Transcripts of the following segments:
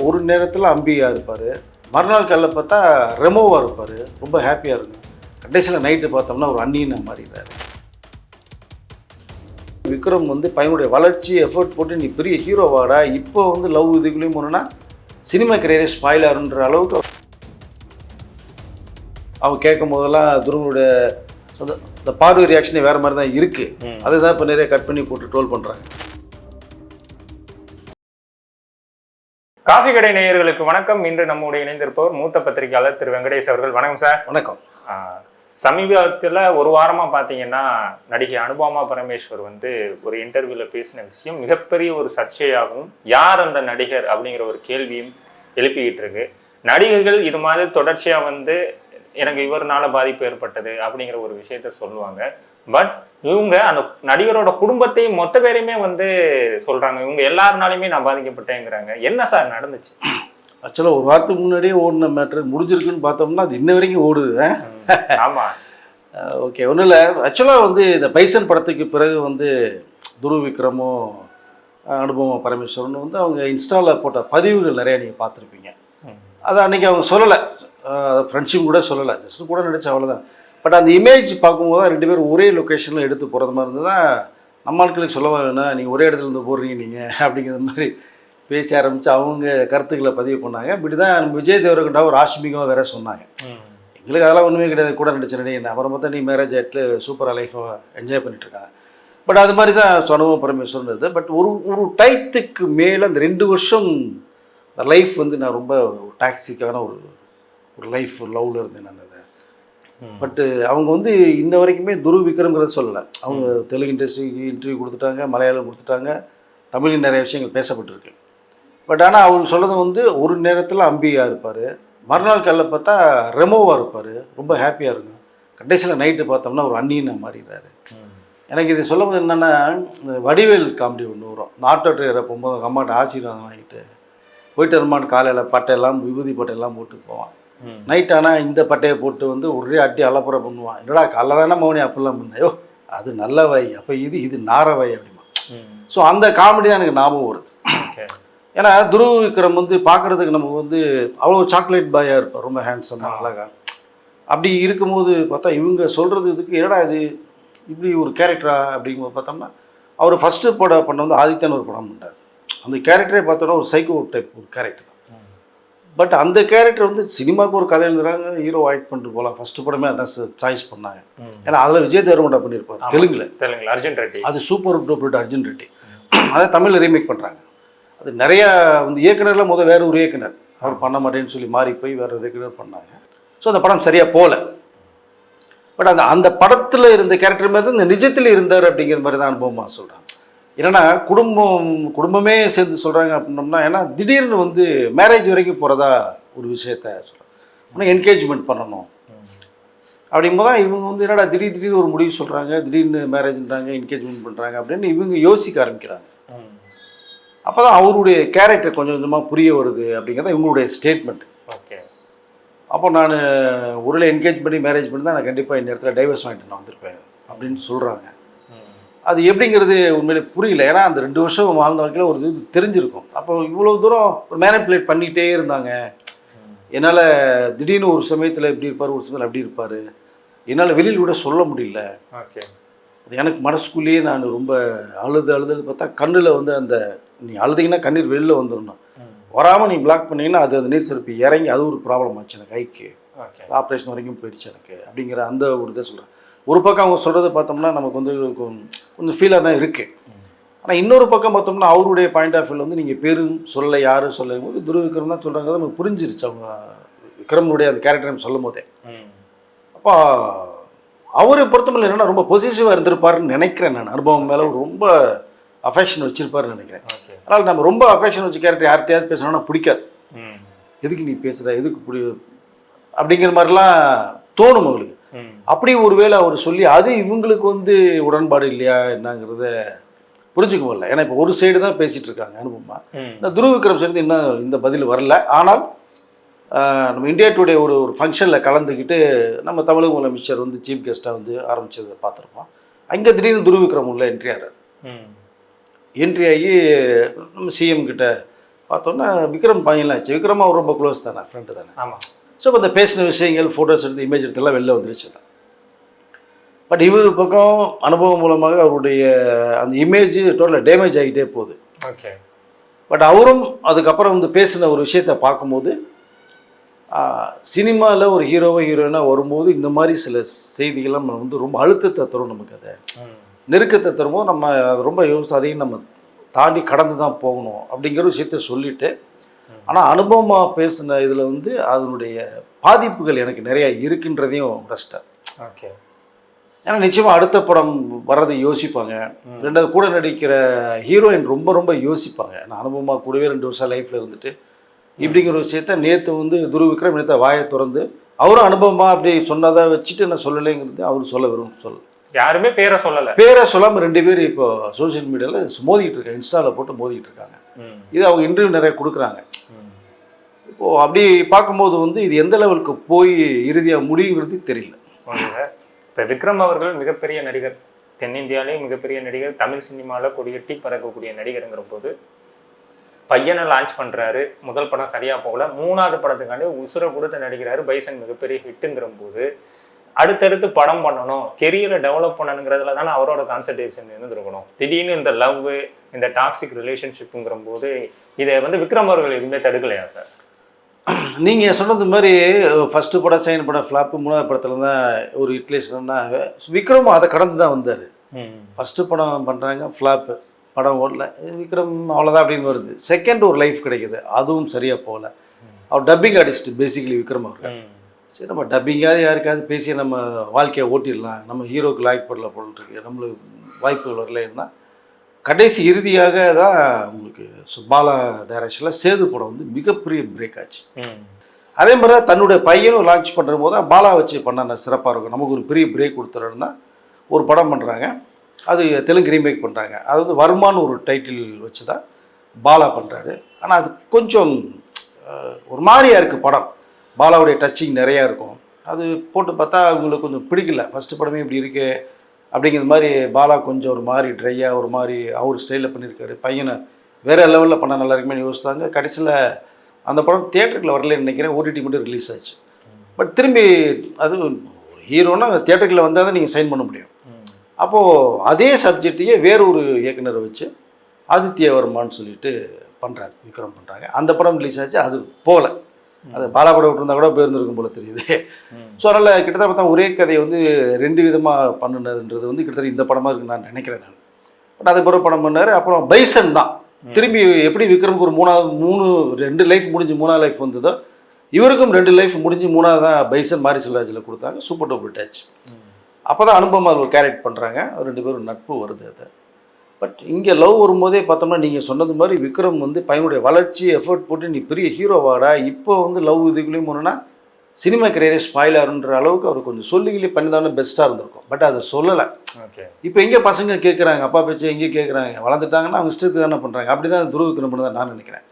ஒரு நேரத்தில் அம்பியாக இருப்பார், மறுநாள் காலைல பார்த்தா ரெமோவாக இருப்பார், ரொம்ப ஹாப்பியாக இருக்கும். கடைசியில் நைட்டு பார்த்தோம்னா ஒரு அந்நியனை மாறிடுறாரு. விக்ரம் வந்து பையனுடைய வளர்ச்சி எஃபர்ட் போட்டு நீ பெரிய ஹீரோவாடா, இப்போ வந்து லவ் இதுக்குள்ளேயும் போனோன்னா சினிமா கரியரே ஸ்பாயில் ஆகுன்ற அளவுக்கு அவங்க கேட்கும் போதெல்லாம் துருவனுடைய இந்த பார்வை ரியாக்ஷனே வேறு மாதிரி தான் இருக்குது. அதுதான் இப்போ நிறைய கட் பண்ணி போட்டு ட்ரோல் பண்ணுறாங்க. காஃபி கடை நேயர்களுக்கு வணக்கம். இன்று நம்முடைய இணைந்திருப்பவர் மூத்த பத்திரிகையாளர் திரு வெங்கடேஷ் அவர்கள். வணக்கம் சார். வணக்கம். சமீபத்தில் ஒரு வாரமாக பார்த்தீங்கன்னா நடிகை அனுபமா பரமேஸ்வர் வந்து ஒரு இன்டர்வியூவில் பேசின விஷயம் மிகப்பெரிய ஒரு சர்ச்சையாகவும், யார் அந்த நடிகர் அப்படிங்கிற ஒரு கேள்வியும் எழுப்பிக்கிட்டு இருக்கு. நடிகர்கள் இது மாதிரி தொடர்ச்சியாக வந்து எனக்கு இவர்னால பாதிப்பு ஏற்பட்டது அப்படிங்கிற ஒரு விஷயத்த சொல்லுவாங்க. பட் இவங்க அந்த நடிகரோட குடும்பத்தையும் மொத்த பேரையுமே வந்து சொல்றாங்க, இவங்க எல்லாருனாலையுமே நான் பாதிக்கப்பட்டேங்கிறாங்க. என்ன சார் நடந்துச்சு? ஆக்சுவலாக ஒரு வாரத்துக்கு முன்னாடியே ஓடின மேட்ரு முடிஞ்சிருக்குன்னு பார்த்தோம்னா அது இன்ன வரைக்கும் ஓடுது. ஆமாம். ஓகே, ஒன்றும் இல்லை. ஆக்சுவலாக வந்து இந்த பைசன் படத்துக்கு பிறகு வந்து துருவ விக்ரமும் அனுபமா பரமேஸ்வரன் வந்து அவங்க இன்ஸ்டாவில் போட்ட பதிவுகள் நிறையா நீங்கள் பார்த்துருப்பீங்க. அதை அன்றைக்கி அவங்க சொல்லலை, ஃப்ரெண்ட்ஷிப் கூட சொல்லலை, ஜஸ்ட்டு கூட நடிச்ச அவ்வளோதான். பட் அந்த இமேஜ் பார்க்கும்போது தான் ரெண்டு பேரும் ஒரே லொக்கேஷனில் எடுத்து போகிறது மாதிரி இருந்தது தான். நம்ம ஆட்களுக்கு சொல்ல வேணா, நீங்கள் ஒரே இடத்துல இருந்து போடுறீங்க நீங்கள் அப்படிங்கிற மாதிரி பேச ஆரம்பித்து அவங்க கருத்துக்களை பதிவு பண்ணாங்க. இப்படி தான் நம்ம விஜய் தேவரகொண்டா ஒரு ஆஷ்மிகமாக வேற சொன்னாங்க. எங்களுக்கு அதெல்லாம் ஒன்றுமே கிடையாது, கூட நடிச்ச நடிகை. அப்புறம் பார்த்தா நீ மேரேஜ் ஆகிட்டு சூப்பராக லைஃப்பை என்ஜாய் பண்ணிட்டுருக்காங்க. பட் அது மாதிரி தான் அனுபமா பரமேஸ்வரன் இருந்தது. பட் ஒரு டைத்துக்கு மேலே அந்த 2 வருஷம் அந்த லைஃப் வந்து நான் ரொம்ப டாக்ஸிக்கான ஒரு லைஃப் லவ்வில் இருந்தேன் நான். அதை பட்டு அவங்க வந்து இன்ன வரைக்குமே துருவ விக்ரம்ங்கிறத சொல்லலை. அவங்க தெலுங்கு இண்டஸ்ட்ரிக்கு இன்டர்வியூ கொடுத்துட்டாங்க, மலையாளம் கொடுத்துட்டாங்க, தமிழில் நிறைய விஷயங்கள் பேசப்பட்டிருக்கு. பட் ஆனால் அவர் சொல்கிறது வந்து ஒரு நேரத்தில் அம்பியாக இருப்பார், மறுநாள் காலைல பார்த்தா ரெமோவாக இருப்பார், ரொம்ப ஹாப்பியாக இருக்கும். கடைசியில் நைட்டு பார்த்தோம்னா ஒரு அந்நியனை மாறிடுறாரு. எனக்கு இது சொல்லும்போது என்னென்னா, இந்த வடிவேல் காமெடி ஒன்று வரும். இந்த ஆட்டோ டிரைவரை போகும்போது அவங்க அம்மாட்ட ஆசீர்வாதம் வாங்கிட்டு போயிட்டு வருமானு காலையில் பட்டையெல்லாம் விபூதி பட்டையெல்லாம் போட்டு போவான். நைட் ஆனால் இந்த பட்டையை போட்டு வந்து ஒரே அட்டி அலப்புற பண்ணுவான். என்னடா காலைல தானே மௌனி அப்படிலாம் பண்ணையோ, அது நல்ல வை, அப்போ இது நார வை அப்படிமா. ஸோ அந்த காமெடி தான் எனக்கு ஞாபகம் வருது. ஏன்னா துருவ விக்ரம் வந்து பார்க்குறதுக்கு நமக்கு வந்து அவ்வளோ சாக்லேட் பாயாக இருப்பார், ரொம்ப ஹேண்ட்ஸமாக அழகாக. அப்படி இருக்கும்போது பார்த்தா இவங்க சொல்கிறது இதுக்கு என்னடா இது இப்படி ஒரு கேரக்டரா அப்படிங்கும்போது பார்த்தோம்னா, அவர் ஃபஸ்ட்டு படம் பண்ண வந்து ஆதித்யன் ஒரு படம் பண்ணார். அந்த கேரக்டரே பார்த்தோன்னா ஒரு சைக்கோ டைப் ஒரு கேரக்டர் தான். பட் அந்த கேரக்டர் வந்து சினிமாவுக்கு ஒரு கதை எழுதுறாங்க, ஹீரோ ஆக்ட் பண்ணிட்டு போகலாம். ஃபஸ்ட்டு படமே அதான் சாய்ஸ் பண்ணாங்க. ஏன்னா அதில் விஜய் தேவரகொண்டா பண்ணியிருப்பார் தெலுங்கில் அர்ஜுன் ரெட்டி. அது சூப்பர் டூப்பர் அர்ஜுன் ரெட்டி. அதை தமிழில் ரீமேக் பண்ணுறாங்க. அது நிறையா வந்து இயக்குனரில் வேறு ஒரு இயக்குனர் அவர் பண்ண மாட்டேன்னு சொல்லி மாறி போய் வேறு ஒரு இயக்குனர் பண்ணாங்க. ஸோ அந்த படம் சரியாக போகல. பட் அந்த படத்தில் இருந்த கேரக்டர் மாதிரி தான் இந்த நிஜத்தில் இருந்தார் அப்படிங்கிற மாதிரி தான் அனுபவமாக சொல்கிறாங்க. ஏன்னா குடும்பமே சேர்ந்து சொல்கிறாங்க அப்படின்னோம்னா, ஏன்னா திடீர்னு வந்து மேரேஜ் வரைக்கும் போகிறதா ஒரு விஷயத்த சொல்கிறாங்க. இன்னும் என்கேஜ்மெண்ட் பண்ணணும் அப்படிங்கும்போது தான் இவங்க வந்து என்னடா திடீர்னு ஒரு முடிவு சொல்கிறாங்க, திடீர்னு மேரேஜ்ன்றாங்க, என்கேஜ்மெண்ட் பண்ணுறாங்க அப்படின்னு இவங்க யோசிக்க ஆரம்பிக்கிறாங்க. அப்போ தான் அவருடைய கேரக்டர் கொஞ்சம் கொஞ்சமாக புரிய வருது அப்படிங்கிறத இவங்களுடைய ஸ்டேட்மெண்ட். ஓகே. அப்போ நான் ஒருவேளை என்கேஜ் பண்ணி மேரேஜ் பண்ணி தான் நான் கண்டிப்பாக இந்த இடத்துல டைவர்ஸ் வாங்கிட்டு நான் வந்திருப்பேன் அப்படின்னு சொல்கிறாங்க. அது எப்படிங்கிறது உண்மையிலே புரியல. ஏன்னா அந்த 2 வருஷம் வாழ்ந்த வாழ்க்கையில் ஒரு இது தெரிஞ்சிருக்கும். அப்போ இவ்வளோ தூரம் ஒரு மேனிப்புலேட் பண்ணிகிட்டே இருந்தாங்க. என்னால் திடீர்னு ஒரு சமயத்தில் இப்படி இருப்பார், ஒரு சமயத்தில் அப்படி இருப்பார், என்னால் வெளியில் கூட சொல்ல முடியல. ஓகே. அது எனக்கு மனசுக்குள்ளேயே நான் ரொம்ப அழுது பார்த்தா கண்ணில் வந்து அந்த நீ அழுதிங்கன்னா கண்ணீர் வெளியில் வந்துடணும், வராமல் நீ பிளாக் பண்ணிங்கன்னா அது அந்த நீர் சுரப்பி இறங்கி அது ஒரு ப்ராப்ளம் ஆச்சு எனக்கு. கைக்கு ஆப்ரேஷன் வரைக்கும் போயிடுச்சு எனக்கு அப்படிங்கிற அந்த ஒரு இதை சொல்கிறேன். ஒரு பக்கம் அவங்க சொல்கிறத பார்த்தோம்னா நமக்கு வந்து கொஞ்சம் ஃபீலாக தான் இருக்குது. ஆனால் இன்னொரு பக்கம் பார்த்தோம்னா அவருடைய பாயிண்ட் ஆஃப் வியூவில் வந்து நீங்கள் பேரும் சொல்ல யாரும் சொல்லும் போது துருவ விக்ரம் தான் சொல்கிறாங்க. நமக்கு புரிஞ்சிருச்சு அவங்க விக்ரமனுடைய அந்த கேரக்டர் சொல்லும் போதே. அப்போ அவரை பொறுத்தவரை என்னென்னா ரொம்ப பொசிட்டிவாக இருந்திருப்பாருன்னு நினைக்கிறேன் நான். அனுபவம் மேலே ரொம்ப அஃபெக்ஷன் வச்சுருப்பாருன்னு நினைக்கிறேன். அதனால் நம்ம ரொம்ப அஃபெக்ஷன் வச்சு கேரக்டர் யார்கிட்டையாவது பேசணும்னா பிடிக்காது. எதுக்கு நீ பேசுகிற, எதுக்கு அப்படிங்கிற மாதிரிலாம் தோணும் அவங்களுக்கு. அப்படி ஒருவேளை அவர் சொல்லி அது இவங்களுக்கு வந்து உடன்பாடு இல்லையா என்னங்கிறத புரிஞ்சுக்க முடியல. ஏன்னா இப்போ ஒரு சைடு தான் பேசிகிட்டு இருக்காங்க அனுபவமா. இந்த துருவ விக்ரம் சேர்ந்து இன்னும் இந்த பதில் வரல. ஆனால் நம்ம இந்தியா டுடே ஒரு ஃபங்க்ஷனில் கலந்துக்கிட்டு நம்ம தமிழக முதலமைச்சர் வந்து சீஃப் கெஸ்ட்டாக வந்து ஆரம்பித்ததை பார்த்துருப்போம். அங்கே திடீர்னு துருவ விக்ரம் உள்ள என்ட்ரி ஆகிறார். என்ட்ரி ஆகி நம்ம சிஎம் கிட்ட பார்த்தோன்னா விக்ரம் பையன்லாம் ஆச்சு. விக்ரம் அவர் ரொம்ப க்ளோஸ் தானே, ஃப்ரெண்டு தானே. ஆமாம். ஸோ இப்போ இந்த பேசின விஷயங்கள், ஃபோட்டோஸ் எடுத்து, இமேஜ் எடுத்துலாம் வெளில வந்துருச்சு தான். பட் இவர் பக்கம் அனுபவம் மூலமாக அவருடைய அந்த இமேஜ் டோட்டலாக டேமேஜ் ஆகிட்டே போகுது. ஓகே. பட் அவரும் அதுக்கப்புறம் வந்து பேசின ஒரு விஷயத்தை பார்க்கும்போது, சினிமாவில் ஒரு ஹீரோவோ ஹீரோயினாக வரும்போது இந்த மாதிரி சில செய்திகள்லாம் நம்ம வந்து ரொம்ப அழுத்தத்தை தரும், நமக்கு அதை நெருக்கத்தை தரும்போது நம்ம அதை ரொம்ப யோசிச்சு அதையும் நம்ம தாண்டி கடந்து தான் போகணும் அப்படிங்கிற விஷயத்த சொல்லிவிட்டு, ஆனால் அனுபவமாக பேசின இதில் வந்து அதனுடைய பாதிப்புகள் எனக்கு நிறையா இருக்குன்றதையும் உடச்சிட்டேன். ஓகே. ஏன்னா நிச்சயமாக அடுத்த படம் வர்றதை யோசிப்பாங்க. ரெண்டாவது கூட நடிக்கிற ஹீரோயின் ரொம்ப ரொம்ப யோசிப்பாங்க. நான் அனுபவமாக கூடவே 2 வருஷம் லைஃப்பில் இருந்துட்டு இப்படிங்கிற விஷயத்த நேற்று வந்து துருவ் விக்ரம் நேற்று வாயை திறந்து அவரும் அனுபவமாக அப்படி சொன்னதை வச்சுட்டு நான் சொல்லலைங்கிறது அவர் சொல்ல சொல்ல யாருமே பேரை சொல்லலை. பேரை சொல்லாமல் 2 பேர் இப்போ சோசியல் மீடியாவில் மோதிக்கிட்டு இருக்காங்க, இன்ஸ்டாவில் போட்டு மோதிக்கிட்டு இருக்காங்க. இது அவங்க இன்டர்வியூ நிறைய கொடுக்குறாங்க. இப்போது அப்படி பார்க்கும்போது வந்து இது எந்த லெவலுக்கு போய் இறுதியாக முடியுங்கிறது தெரியல. இப்போ விக்ரம் அவர்கள் மிகப்பெரிய நடிகர், தென்னிந்தியாவிலே மிகப்பெரிய நடிகர், தமிழ் சினிமாவில் கொடியட்டி பறக்கக்கூடிய நடிகருங்கிற போது பையனை லான்ச் பண்ணுறாரு. முதல் படம் சரியாக போகல, 3வது படத்துக்காண்டி உசுரை கொடுத்து நடிக்கிறாரு. பைசன் மிகப்பெரிய ஹிட்டுங்கிற போது அடுத்தடுத்து படம் பண்ணணும், கெரியரை டெவலப் பண்ணணுங்கிறதுல தானே அவரோட கான்சன்ட்ரேஷன் இருந்துருக்கணும். திடீர்னு இந்த லவ், இந்த டாக்ஸிக் ரிலேஷன்ஷிப்புங்கிற போது இதை வந்து விக்ரம் அவர்கள் எதுவுமே தடுக்கலையா சார்? நீங்கள் சொன்னது மாதிரி ஃபஸ்ட்டு படம், செகண்ட் படம் ஃப்ளாப்பு, 3வது படத்தில் தான் ஒரு இட்லேஷன்னா விக்ரம் அதை கடந்து தான் வந்தார். ஃபஸ்ட்டு படம் பண்ணுறாங்க, ஃப்ளாப்பு, படம் ஓடல, விக்ரம் அவ்வளோதான் அப்படின்னு வருது. செகண்ட் ஒரு லைஃப் கிடைக்குது, அதுவும் சரியாக போகல. அவர் டப்பிங் ஆர்டிஸ்ட் பேசிக்கலி விக்ரம் அவர்கள். சரி, நம்ம டப்பிங்காவது யாருக்காவது பேசி நம்ம வாழ்க்கையை ஓட்டிடலாம், நம்ம ஹீரோக்கு லாய்க் பண்ணல போட்டுருக்கு, நம்மளுக்கு வாய்ப்புகள் வரலன்னா கடைசி இறுதியாக தான் உங்களுக்கு பாலா டைரக்ஷனில் சேது படம் வந்து மிகப்பெரிய பிரேக் ஆச்சு. அதே மாதிரி தான் தன்னுடைய பையனும் லான்ச் பண்ணுற போது தான் பாலா வச்சு பண்ண சிறப்பாக இருக்கும், நமக்கு ஒரு பெரிய பிரேக் கொடுத்துறோன்னு தான் ஒரு படம் பண்ணுறாங்க. அது தெலுங்கு ரீமேக் பண்ணுறாங்க. அது வந்து வர்மான்னு ஒரு டைட்டில் வச்சு தான் பாலா பண்ணுறாரு. ஆனால் அது கொஞ்சம் ஒரு மாதிரியாக இருக்குது படம். பாலாவுடைய டச்சிங் நிறையா இருக்கும். அது போட்டு பார்த்தா அவங்களுக்கு கொஞ்சம் பிடிக்கல. ஃபஸ்ட்டு படமே இப்படி இருக்கே அப்படிங்கிற மாதிரி பாலா கொஞ்சம் ஒரு மாதிரி ட்ரையாக ஒரு மாதிரி அவர் ஸ்டைலில் பண்ணியிருக்காரு. பையனை வேறு லெவலில் பண்ண நல்லா இருக்குமே யோசித்தாங்க. கடைசியில் அந்த படம் தியேட்டருக்குள்ள வரலன்னு நினைக்கிறேன், ஓடிடி மட்டும் ரிலீஸ் ஆச்சு. பட் திரும்பி அது ஹீரோன்னா அந்த தியேட்டருக்குள்ள வந்தால் தான் நீங்கள் சைன் பண்ண முடியும். அப்போது அதே சப்ஜெக்டையே வேறு ஒரு இயக்குனரை வச்சு ஆதித்ய வர்மான்னு சொல்லிட்டு பண்ணுறாரு, விக்ரம் பண்ணுறாங்க. அந்த படம் ரிலீஸ் ஆச்சு, அது போகலை. அது பாலா படம் விட்டுருந்தா கூட போயிருந்துருக்கும் போல தெரியுது. ஸோ அதனால் கிட்டத்தட்ட பார்த்தா ஒரே கதையை வந்து 2 விதமாக பண்ணுனதுன்றது வந்து கிட்டத்தட்ட இந்த படமாக இருக்குன்னு நான் நினைக்கிறேன். நான் பட் அது பிறகு படம் பண்ணார். அப்புறம் பைசன் தான் திரும்பி எப்படி விக்ரமுக்கு ஒரு 2 லைஃப் முடிஞ்சு 3வது லைஃப் வந்ததோ இவருக்கும் 2 லைஃப் முடிஞ்சு 3வது தான் பைசன் மாரி செல்வராஜில் கொடுத்தாங்க. Super duper touch. அப்போ தான் அனுபவம் அது கேரக்ட் பண்ணுறாங்க. 2 பேரும் நட்பு வருது. அதை பட் இங்கே லவ் வரும்போதே பார்த்தோம்னா நீங்கள் சொன்னது மாதிரி விக்ரம் வந்து பையனுடைய வளர்ச்சி எஃபர்ட் போட்டு நீ பெரிய ஹீரோவாடா, இப்போ வந்து லவ் இதுக்குள்ளேயும் போனோன்னா சினிமா கரியரே ஸ்பாயில் ஆகுன்ற அளவுக்கு அவர் கொஞ்சம் சொல்லிக்கிளே பண்ணிதானே பெஸ்ட்டாக இருந்திருக்கும். பட் அதை சொல்லலை. இப்போ எங்கே பசங்க கேட்குறாங்க, அப்பா பேச்சு எங்கே கேட்குறாங்க, வளர்ந்துட்டாங்கன்னா அவங்க இஷ்டத்துக்கு தானே பண்ணுறாங்க. அப்படி தான் துருவ் விக்ரம் பண்ணி தான் நான் நினைக்கிறேன்.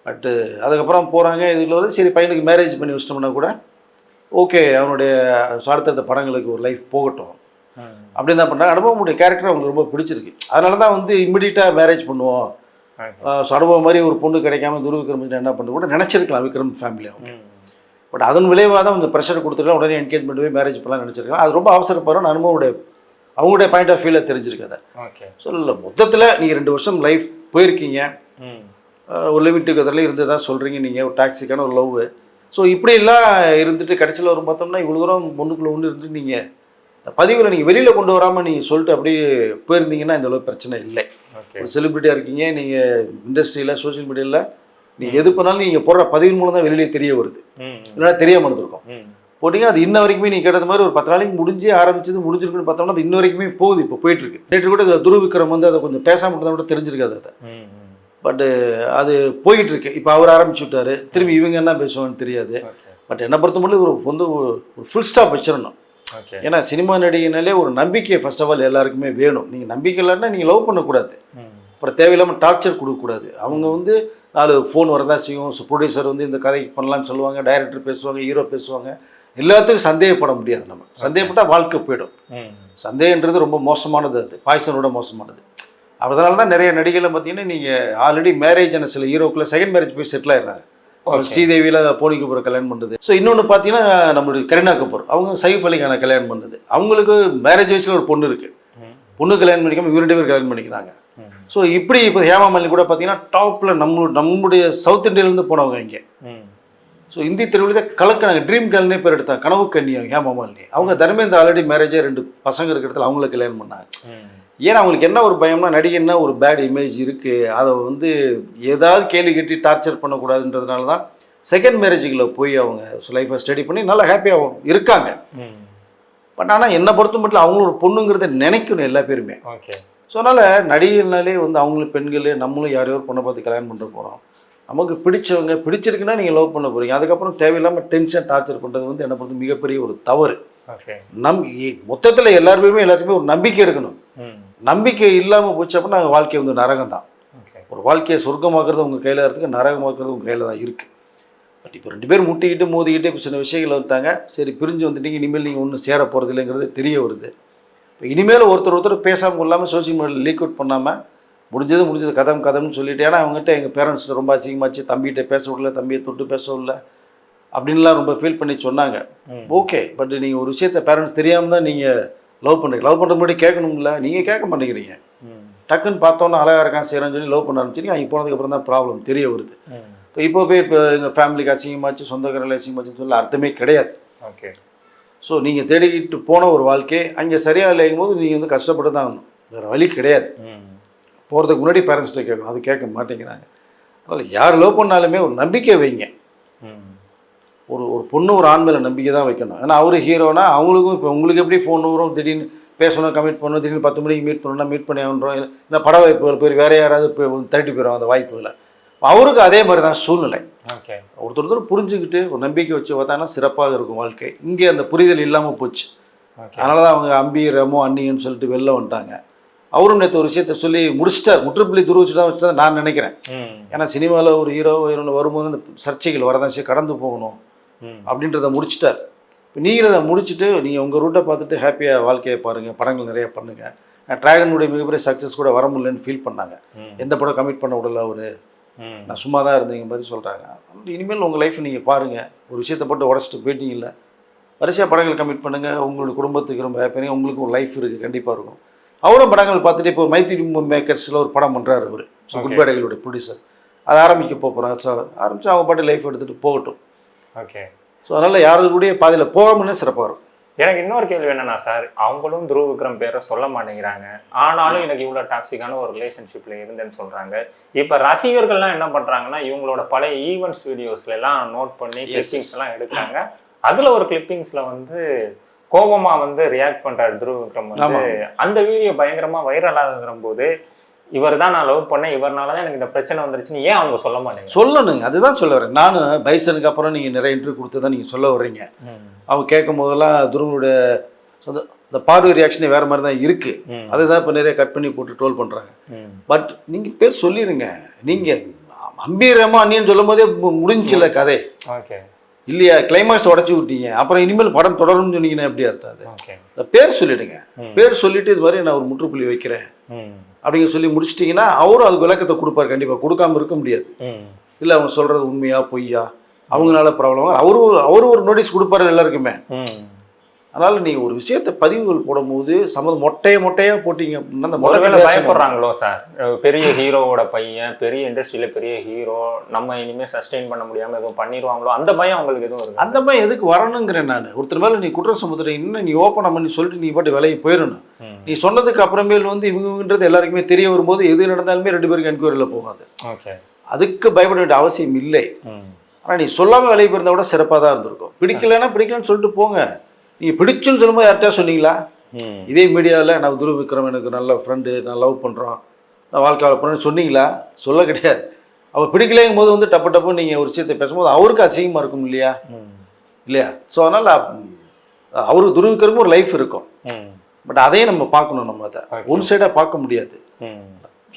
பட்டு அதுக்கப்புறம் போகிறாங்க, இதில் வந்து சரி பையனுக்கு மேரேஜ் பண்ணி வச்சிட்டோம்னா கூட ஓகே, அவனுடைய அடுத்தடுத்த படங்களுக்கு ஒரு லைஃப் போகட்டும் அப்படின்னு தான் பண்ணுறாங்க. அனுபவமுடைய கேரக்டர் அவங்களுக்கு ரொம்ப பிடிச்சிருக்கு. அதனால தான் வந்து இம்மிடியட்டாக மேரேஜ் பண்ணுவோம். ஸோ அனுபவம் மாதிரி ஒரு பொண்ணு கிடைக்காம துருவ் விக்ரம் என்ன பண்ண கூட நினச்சிருக்கலாம் விக்ரம் ஃபேமிலி அவங்க. பட் அதன் விளைவாக தான் கொஞ்சம் ப்ரெஷர் கொடுத்துருக்கலாம், உடனே என்கேஜ்மெண்ட் போய் மேரேஜ் பண்ணலாம் நினச்சிருக்கலாம். அது ரொம்ப அவசரப்படுறோம். அனுபவமுடைய அவங்களுடைய பாயிண்ட் ஆஃப் வியூவில் தெரிஞ்சிருக்கு. அதை சொல்லல மொத்தத்தில் நீங்கள் 2 வருஷம் லைஃப் போயிருக்கீங்க, ஒரு லிமிட்டுக்கு அதில் இருந்து தான் சொல்கிறீங்க நீங்கள், ஒரு டாக்ஸிக்கான ஒரு லவ். ஸோ இப்படிலாம் இருந்துட்டு கடைசியில் வரும் பார்த்தோம்னா இவ்வளோ தூரம் ஒன்றுக்குள்ளே ஒன்று இருந்துட்டு நீங்கள் இந்த பதிவில் நீங்கள் வெளியில் கொண்டு வராமல் நீங்கள் சொல்லிட்டு அப்படியே போயிருந்தீங்கன்னா இந்த அளவுக்கு பிரச்சனை இல்லை. ஒரு செலிபிரிட்டியாக இருக்கீங்க, நீங்கள் இண்டஸ்ட்ரியில் சோஷியல் மீடியாவில் நீங்கள் எது பண்ணாலும் நீங்கள் போடுற பதிவின் மூலம் தான் வெளியிலே தெரிய வருது, இல்லைனா தெரியாமல் இருந்திருக்கும். போட்டிங்க அது இன்ன வரைக்குமே நீங்கள் கேட்டது மாதிரி ஒரு 10 நாளைக்கு முடிஞ்சு ஆரம்பிச்சது முடிஞ்சிருக்குன்னு பார்த்தோம்னா அது இன்ன வரைக்குமே போகுது, இப்போ போயிட்டுருக்கு. நேற்று கூட துருவ் விக்ரம் வந்து அதை கொஞ்சம் பேசாமல் மட்டும் தான் கூட தெரிஞ்சிருக்காது அதை. பட்டு அது போயிட்டு இருக்கு. இப்போ அவர் ஆரம்பிச்சு விட்டாரு, திரும்பி இவங்க என்ன பேசுவாங்கன்னு தெரியாது. பட் என்னை பொறுத்த மட்டும் ஒரு வந்து ஒரு ஃபுல் ஸ்டாப் வச்சிடணும். ஏன்னா சினிமா நடிகைனாலே ஒரு நம்பிக்கை ஃபர்ஸ்ட் ஆஃப் ஆல் எல்லாருக்குமே வேணும். நீங்கள் நம்பிக்கை இல்லைன்னா நீங்கள் லவ் பண்ணக்கூடாது, அப்புறம் தேவையில்லாமல் டார்ச்சர் கொடுக்கக்கூடாது. அவங்க வந்து 4 ஃபோன் வரதான் செய்யும். ப்ரொடியூசர் வந்து இந்த கதைக்கு பண்ணலான்னு சொல்லுவாங்க, டைரக்டர் பேசுவாங்க, ஹீரோ பேசுவாங்க. எல்லாத்துக்கும் சந்தேகப்பட முடியாது. நம்ம சந்தேகப்பட்டால் வாழ்க்கை போயிடும். சந்தேகன்றது ரொம்ப மோசமானது, அது பாய்சனோட மோசமானது. அதனால தான் நிறைய நடிகைகளை பார்த்தீங்கன்னா நீங்கள் ஆல்ரெடி மேரேஜ் ஆன சில ஹீரோக்குள்ள செகண்ட் மேரேஜ் போய் செட்டில் ஆயிடுறாங்க. ஸ்ரீதேவியில் போனி கபூரை கல்யாணம் பண்ணுறது. ஸோ இன்னொன்று பார்த்தீங்கன்னா நம்மளுடைய கரீனா கபூர் அவங்க சைஃப் அலி கானை கல்யாணம் பண்ணுது. அவங்களுக்கு மேரேஜ் வயசில் ஒரு பொண்ணு இருக்குது. பொண்ணு கல்யாணம் பண்ணிக்காமல் இவரு 2 பேர் கல்யாணம் பண்ணிக்கிறாங்க. ஸோ இப்படி இப்போ ஹேமா மாலினி கூட பார்த்தீங்கன்னா டாப்பில் நம்மளுடைய சவுத் இந்தியாவிலேருந்து போனவங்க இங்கே. ஸோ இந்தி திருவிழா கலக்கினாங்க. ட்ரீம் கேர்ள்னே பேர் எடுத்தாங்க. கனவு கண்ணி ஹேமா மாலினி. அவங்க தர்மேந்திர ஆல்ரெடி மேரேஜே 2 பசங்க இருக்கிற இடத்துல அவங்கள கல்யாணம் பண்ணாங்க. ஏன்னா அவங்களுக்கு என்ன ஒரு பயம்னா நடிகைன்னா ஒரு பேட் இமேஜ் இருக்குது. அதை வந்து ஏதாவது கேள்வி கேட்டு டார்ச்சர் பண்ணக்கூடாதுன்றதுனால தான் செகண்ட் மேரேஜுக்குள்ள போய் அவங்க லைஃப்பை ஸ்டடி பண்ணி நல்லா ஹாப்பியாக இருக்காங்க. பட் ஆனால் என்னை பொறுத்த மட்டும் அவங்களோட பொண்ணுங்கிறத நினைக்கணும் எல்லா பேருமே. ஸோ அதனால் நடிகைனாலே வந்து அவங்களும் பெண்கள் நம்மளும் யாரையோ பொண்ணை பார்த்து கல்யாணம் பண்ணுற போகிறோம். நமக்கு பிடிச்சவங்க பிடிச்சிருக்குன்னா நீங்கள் லவ் பண்ண போகிறீங்க. அதுக்கப்புறம் தேவையில்லாமல் டென்ஷன் டார்ச்சர் பண்ணுறது வந்து என்னை பொறுத்த மிகப்பெரிய ஒரு தவறு. மொத்தத்தில் எல்லாருமே ஒரு நம்பிக்கை இருக்கணும். நம்பிக்கை இல்லாமல் போச்சு அப்படின்னா வாழ்க்கை வந்து நரகம் தான். ஒரு வாழ்க்கையை சொர்க்கமாக்குறது உங்கள் கையில் இருக்கிறதுக்கு நரகமாக்குறது உங்கள் கையில் தான் இருக்குது. பட் இப்போ 2 பேர் முட்டிக்கிட்டு மோதிக்கிட்டு இப்போ சின்ன விஷயங்கள் வந்துட்டாங்க. சரி பிரிஞ்சு வந்துட்டீங்க, இனிமேல் நீங்கள் ஒன்றும் சேர போகிறது இல்லைங்கிறது தெரிய வருது. இப்போ இனிமேல் ஒருத்தர் பேசாமல் இல்லாமல் சோசியல் மீடியாவில் லீக் அவுட் பண்ணாமல் முடிஞ்சது கதம்னு சொல்லிட்டு. ஏன்னா அவங்ககிட்ட எங்கள் பேரண்ட்ஸ்கிட்ட ரொம்ப அசிங்கமாச்சு, தம்பிகிட்ட பேச விடல, தம்பியை தொட்டு பேச விடல அப்படின்லாம் ரொம்ப ஃபீல் பண்ணி சொன்னாங்க. ஓகே, பட் நீங்கள் ஒரு விஷயத்த பேரண்ட்ஸ் தெரியாமல் தான் நீங்கள் லவ் பண்ணுறீங்க. லவ் பண்ணுறது முன்னாடி கேட்கணும்ல, நீங்கள் கேட்க மாட்டேங்கிறீங்க. டக்குன்னு பார்த்தோன்னா அழகாக இருக்கான் செய்கிறான்னு சொல்லி லவ் பண்ண ஆரம்பிச்சிருக்கீங்க. அங்கே போனதுக்கப்புறம் தான் ப்ராப்ளம் தெரிய வருது. இப்போ போய் இப்போ எங்கள் ஃபேமிலிக்கு அசிங்கமாச்சு, சொந்தக்காரர்கள் அசிங்கமாச்சுன்னு சொல்லி அர்த்தமே கிடையாது. ஓகே. ஸோ நீங்கள் தேடிக்கிட்டு போன ஒரு வாழ்க்கை அங்கே சரியாக இல்லைங்கும் போது நீங்கள் வந்து கஷ்டப்பட்டு தான் ஆகணும். வேறு வழி கிடையாது. போகிறதுக்கு முன்னாடி பேரண்ட்ஸ்கிட்ட கேட்கணும். அது கேட்க மாட்டேங்கிறாங்க. அதனால் யார் லவ் பண்ணாலுமே ஒரு நம்பிக்கை வைங்க. ஒரு பொண்ணு ஒரு ஆண் மேலே நம்பிக்கை தான் வைக்கணும். ஏன்னா அவர் ஹீரோனா அவங்களுக்கும் இப்போ உங்களுக்கு எப்படி ஃபோன் வரும், திடீர்னு பேசணும், கமிட் பண்ணணும், திடீர்னு 10 மணிக்கு மீட் பண்ணணும்னா மீட் பண்ணி ஆகணும். இல்லை பட வாய்ப்புகள் போய் வேறு யாராவது தட்டி போயிடும் அந்த வாய்ப்புகளை. அவருக்கு அதே மாதிரி தான் சூழ்நிலை. ஒருத்தர் புரிஞ்சுக்கிட்டு ஒரு நம்பிக்கை வச்சு பார்த்தாங்கன்னா சிறப்பாக இருக்கும் வாழ்க்கை. இங்கே அந்த புரிதல் இல்லாமல் போச்சு. அதனால தான் அவங்க அம்பி ரெமோ அண்ணின்னு சொல்லிட்டு வெளில வந்துட்டாங்க. அவரும் நேற்று ஒரு விஷயத்த சொல்லி முடிச்சிட்டார். முற்றுப்புள்ளி துருவச்சு தான் வச்சு தான் நான் நினைக்கிறேன். ஏன்னா சினிமாவில் ஒரு ஹீரோ வரும்போது அந்த சர்ச்சைகள் வரதான் கடந்து போகணும் அப்படின்றத முடிச்சிட்டார். இப்போ நீங்கள் அதை முடிச்சுட்டு நீங்கள் உங்கள் ரூட்டை பார்த்துட்டு ஹாப்பியாக வாழ்க்கையை பாருங்கள், படங்கள் நிறைய பண்ணுங்கள். ட்ராகனுடைய மிகப்பெரிய சக்ஸஸ் கூட வர முடியலன்னு ஃபீல் பண்ணாங்க. எந்த படம் கமிட் பண்ண விடல அவர், நான் சும்மா தான் இருந்தீங்க மாதிரி சொல்கிறாங்க. இனிமேல் உங்கள் லைஃப் நீங்கள் பாருங்கள். ஒரு விஷயத்தை போட்டு உடச்சிட்டு போயிட்டீங்கல்ல, வரிசையாக படங்கள் கமிட் பண்ணுங்கள். உங்களுடைய குடும்பத்துக்கு ரொம்ப ஹாப்பியாக உங்களுக்கு ஒரு லைஃப் இருக்குது, கண்டிப்பாக இருக்கும். அவரும் படங்கள் பார்த்துட்டு இப்போ மைத்ரி மேக்கர்ஸில் ஒரு படம் பண்ணுறாரு அவர். So குட்பேடைகளுடைய producer. அதை ஆரம்பிக்க போகிறார். ஸோ ஆரம்பித்து அவங்க பாட்டு லைஃப் எடுத்துகிட்டு போகட்டும். ஓகே. ஸோ அதனால் யாருடைய பாதையில் போகாமலே சிறப்பாக இருக்கும். எனக்கு இன்னொரு கேள்வி என்னன்னா சார், அவங்களும் துருவ் விக்ரம் பேரை சொல்ல மாட்டேங்கிறாங்க. ஆனாலும் எனக்கு இவ்வளோ டாக்ஸிக்கான ஒரு ரிலேஷன்ஷிப்பில் இருந்தேன்னு சொல்கிறாங்க. இப்போ ரசிகர்கள்லாம் என்ன பண்ணுறாங்கன்னா இவங்களோட பழைய ஈவெண்ட்ஸ் வீடியோஸ்ல எல்லாம் நோட் பண்ணி கிளிப்பிங்ஸ் எல்லாம் எடுக்கிறாங்க. அதில் ஒரு கிளிப்பிங்ஸில் வந்து கோபமாக வந்து ரியாக்ட் பண்ணுறாரு துருவ் விக்ரம். வந்து அந்த வீடியோ பயங்கரமாக வைரல் ஆகுற போது இவர் தான் நான் லவ் பண்ணேன், இவர்னால தான் எனக்கு இந்த பிரச்சனை வந்துருச்சுன்னு ஏன் அவங்க சொல்ல மாட்டேங்க? சொல்லணுங்க, அதுதான் சொல்ல வரேன். நான் பைசனுக்கு அப்புறம் நீங்கள் நிறைய இன்டர்வியூ கொடுத்து தான் நீங்கள் சொல்ல வர்றீங்க. அவங்க கேட்கும் போதெல்லாம் துருவனுடைய சொந்த இந்த பார்வை ரியாக்ஷனே வேறு மாதிரி தான் இருக்குது. அதுதான் இப்போ நிறைய கட் பண்ணி போட்டு ட்ரோல் பண்ணுறாங்க. பட் நீங்கள் பேர் சொல்லிடுங்க. நீங்கள் அம்பீரமா அண்ணின்னு சொல்லும் போதே முடிஞ்சில்ல கதை. ஓகே இல்லையா? கிளைமாக்ஸ் உடச்சி விட்டீங்க. அப்புறம் இனிமேல் படம் தொடரும்னு சொன்னீங்கன்னா எப்படி அர்த்தம்? அது பேர் சொல்லிடுங்க. பேர் சொல்லிட்டு இது மாதிரி நான் ஒரு முற்றுப்புள்ளி வைக்கிறேன் அப்படிங்க சொல்லி முடிச்சிட்டிங்கன்னா அவரும் அதுக்கு விளக்கத்தை கொடுப்பார். கண்டிப்பாக கொடுக்காம இருக்க முடியாது. இல்லை அவங்க சொல்கிறது உண்மையா பொய்யா, அவங்களால ப்ராப்ளமா, அவரு ஒரு நோட்டீஸ் கொடுப்பாரு எல்லாருக்குமே. அதனால நீங்கள் ஒரு விஷயத்தை பதிவுகள் போடும்போது சம்மந்தம் மொட்டையாக போட்டிங்க அப்படின்னா அந்த மொட்டை பயப்படுறாங்களோ சார்? பெரிய ஹீரோவோட பையன், பெரிய இண்டஸ்ட்ரியில் பெரிய ஹீரோ, நம்ம இனிமேல் சஸ்டெயின் பண்ண முடியாமல் எதுவும் பண்ணிடுவாங்களோ அந்த பயம் அவங்களுக்கு எதுவும் இருக்குது? அந்த பயம் எதுக்கு வரணுங்கிறேன் நான். ஒருத்தர் மேலே நீ குற்றம் சுமத்துற இன்னும் நீ ஓப்பன் பண்ணி சொல்லிட்டு நீ பாட்டு விலையை போயிடணும். நீ சொன்னதுக்கு அப்புறமேல் வந்து இவங்கன்றது எல்லாருக்குமே தெரிய வரும்போது எது நடந்தாலுமே 2 பேருக்கு என்கொயரியில் போகாது. ஓகே, அதுக்கு பயப்பட வேண்டிய அவசியம் இல்லை. ஆனால் நீ சொல்லாமல் விலையை போயிருந்தா கூட சிறப்பாக தான் இருந்திருக்கும். பிடிக்கலன்னு சொல்லிட்டு போங்க. நீங்கள் பிடிச்சுன்னு சொல்லும்போது யார்கிட்டயா சொன்னீங்களா? இதே மீடியாவில் நான் துருவ் விக்ரம் எனக்கு நல்ல ஃப்ரெண்டு, நான் லவ் பண்ணுறோம், நான் வாழ்க்கை பண்ணுறேன்னு சொன்னீங்களா? சொல்ல கிடையாது. அவர் பிடிக்கலைங்கும் போது வந்து டப்பு நீங்கள் ஒரு விஷயத்தை பேசும்போது அவருக்கு அசிங்கமாக இருக்கும் இல்லையா? ஸோ அதனால் அவருக்கு துருவ் விக்ரமும் ஒரு லைஃப் இருக்கும். பட் அதையும் நம்ம பார்க்கணும். நம்ம அதை ஒன் சைடாக பார்க்க முடியாது.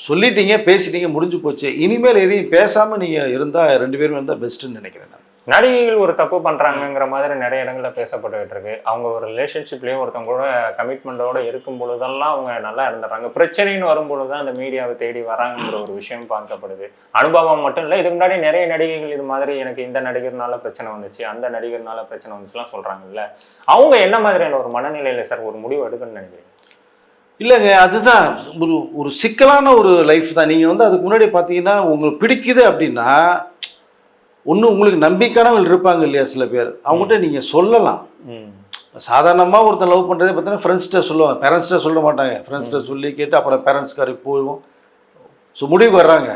சொல்லிட்டீங்க, பேசிட்டீங்க, முடிஞ்சு போச்சு. இனிமேல் எதையும் பேசாமல் நீங்கள் இருந்தால் 2 பேரும் இருந்தால் பெஸ்ட்டுன்னு நினைக்கிறேன் நான். நடிகைகள் ஒரு தப்பு பண்றாங்கங்கிற மாதிரி நிறைய இடங்கள்ல பேசப்பட்டுக்கிட்டு இருக்கு. அவங்க ஒரு ரிலேஷன்ஷிப்லயும் ஒருத்தவங்க கூட கமிட்மெண்டோட இருக்கும் பொழுதெல்லாம் அவங்க நல்லா இருந்துடுறாங்க. பிரச்சனைன்னு வரும்பொழுதுதான் அந்த மீடியாவை தேடி வராங்கிற ஒரு விஷயம் பார்க்கப்படுது. அனுபவம் மட்டும் இல்லை, இதுக்கு முன்னாடி நிறைய நடிகைகள் இது மாதிரி எனக்கு இந்த நடிகர்னால பிரச்சனை வந்துச்சு, அந்த நடிகர்னால பிரச்சனை வந்துச்சுலாம் சொல்றாங்கல்ல. அவங்க என்ன மாதிரியான ஒரு மனநிலையில சார் ஒரு முடிவு எடுக்கணும்னு நினைக்கிறீங்க? இல்லைங்க, அதுதான் ஒரு ஒரு சிக்கலான ஒரு லைஃப் தான். நீங்கள் வந்து அதுக்கு முன்னாடி பார்த்தீங்கன்னா உங்களுக்கு பிடிக்குது அப்படின்னா ஒன்று உங்களுக்கு நம்பிக்கையானவங்க இருப்பாங்க இல்லையா சில பேர், அவங்ககிட்ட நீங்கள் சொல்லலாம். சாதாரணமாக ஒருத்தர் லவ் பண்ணுறதே பார்த்தீங்கன்னா ஃப்ரெண்ட்ஸ்கிட்ட சொல்லுவாங்க, பேரண்ட்ஸ்கிட்ட சொல்ல மாட்டாங்க. ஃப்ரெண்ட்ஸ்கிட்ட சொல்லி கேட்டு அப்புறம் பேரண்ட்ஸ்காருக்கு போயிடும். ஸோ முடிவுக்கு வர்றாங்க.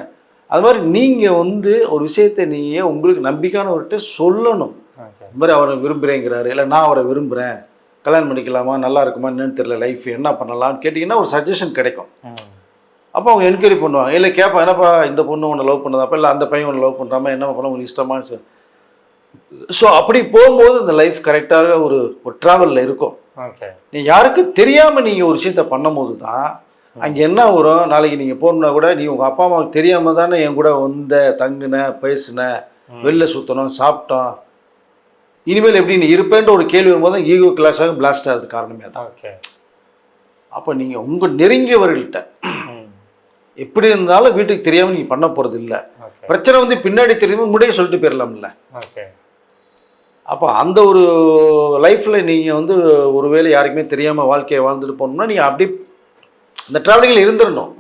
அது மாதிரி நீங்கள் வந்து ஒரு விஷயத்தை நீங்கள் உங்களுக்கு நம்பிக்கையானவர்கிட்ட சொல்லணும். இது மாதிரி அவரை விரும்புகிறேங்கிறாரு, இல்லை நான் அவரை விரும்புகிறேன், கல்யாணம் பண்ணிக்கலாமா, நல்லா இருக்குமா என்னன்னு தெரியல, லைஃப் என்ன பண்ணலாம்னு கேட்டிங்கன்னா ஒரு சஜஷன் கிடைக்கும். அப்போ அவங்க என்கொயரி பண்ணுவாங்க. இல்லை கேட்பா, என்னப்பா இந்த பொண்ணு ஒன்று லவ் பண்ணதாப்பா, இல்லை அந்த பையன் ஒன்று லவ் பண்ணுறாமா, என்ன பண்ண உங்களுக்கு இஷ்டமா? ஸோ அப்படி போகும்போது இந்த லைஃப் கரெக்டாக ஒரு ட்ராவலில் இருக்கும். நீ யாருக்கு தெரியாமல் நீங்கள் ஒரு விஷயத்த பண்ணும்போது தான் அங்கே என்ன வரும், நாளைக்கு நீங்கள் போகணுன்னா கூட நீ உங்கள் அப்பா அம்மாவுக்கு தெரியாமல் தானே என் கூட வந்த, தங்குன, பேசுன, வெளில சுற்றணும், சாப்பிட்டோம், இனிமேல் எப்படி நீ இருப்பேன்ற ஒரு கேள்வி வரும்போது தான் ஈகோ கிளாஸாக பிளாஸ்ட் ஆகுது. காரணமே தான். அப்போ நீங்கள் உங்கள் நெருங்கியவர்கள்ட்ட எப்படி இருந்தாலும் வீட்டுக்கு தெரியாமல் நீங்கள் பண்ண போகிறது இல்லை. பிரச்சனை வந்து பின்னாடி தெரியாமல் முன்னாடியே சொல்லிட்டு போயிடலாம்ல. அப்போ அந்த ஒரு லைஃப்பில் நீங்கள் வந்து ஒருவேளை யாருக்குமே தெரியாமல் வாழ்க்கையை வாழ்ந்துட்டு போகணும்னா நீங்கள் அப்படி இந்த ட்ராவலிங்கில் இருந்துடணும்.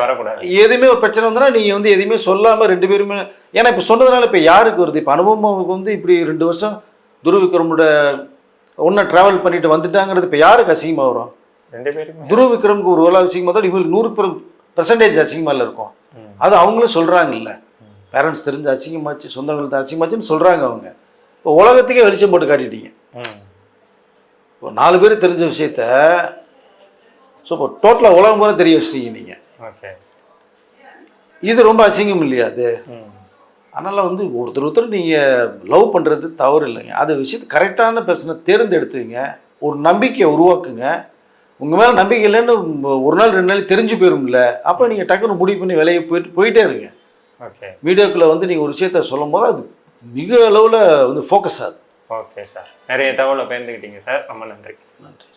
வரக்கூடாது. எதுவுமே ஒரு பிரச்சனை வந்தனா நீங்கள் வந்து எதுவுமே சொல்லாமல் ரெண்டு பேருமே, ஏன்னா இப்போ சொன்னதுனால இப்போ யாருக்கு வருது? இப்போ அனுபவம் வந்து இப்படி 2 வருஷம் துருவிக்ரமோட ஒன்றா ட்ராவல் பண்ணிட்டு வந்துட்டாங்கிறது இப்போ யாருக்கு அசிங்கமாக வரும்? 2 பேருமே. துருவிக்ரமுக்கு ஒரு வேலை அசிங்கமாக தான் இவங்களுக்கு 100% அசிங்கமாக இருக்கும். அது அவங்களும் சொல்கிறாங்கல்ல, பேரண்ட்ஸ் தெரிஞ்சு அசிங்கமாச்சு, சொந்தங்களுக்கு அசிங்கமாச்சுன்னு சொல்கிறாங்க அவங்க. இப்போ உலகத்துக்கே வெளிச்சம் போட்டு காட்டிட்டீங்க. இப்போ 4 பேர் தெரிஞ்ச விஷயத்த ஸோ இப்போ டோட்டலாக உலகம் போல தெரிய வச்சிட்டீங்க நீங்கள். இது ரொம்ப அசிங்கம் இல்லையா அது? அதனால் வந்து ஒருத்தர் நீங்கள் லவ் பண்ணுறது தவறு இல்லைங்க. அது விஷயத்தை கரெக்டான பர்சனை தேர்ந்தெடுத்துங்க, ஒரு நம்பிக்கையை உருவாக்குங்க. உங்கள் மேலே நம்பிக்கை இல்லைன்னு ஒரு நாள் 2 நாள் தெரிஞ்சு போயிரும்ல, அப்போ நீங்கள் டக்குன்னு முடிவு பண்ணி வேலையை போயிட்டே இருங்க. வீடியோக்குள்ளே வந்து நீங்கள் ஒரு விஷயத்த சொல்லும் போது அது மிக அளவில் வந்து ஃபோக்கஸ் ஆகுது. ஓகே சார், நிறைய தகவலை பயந்துக்கிட்டீங்க சார், ரொம்ப நன்றி. நன்றி.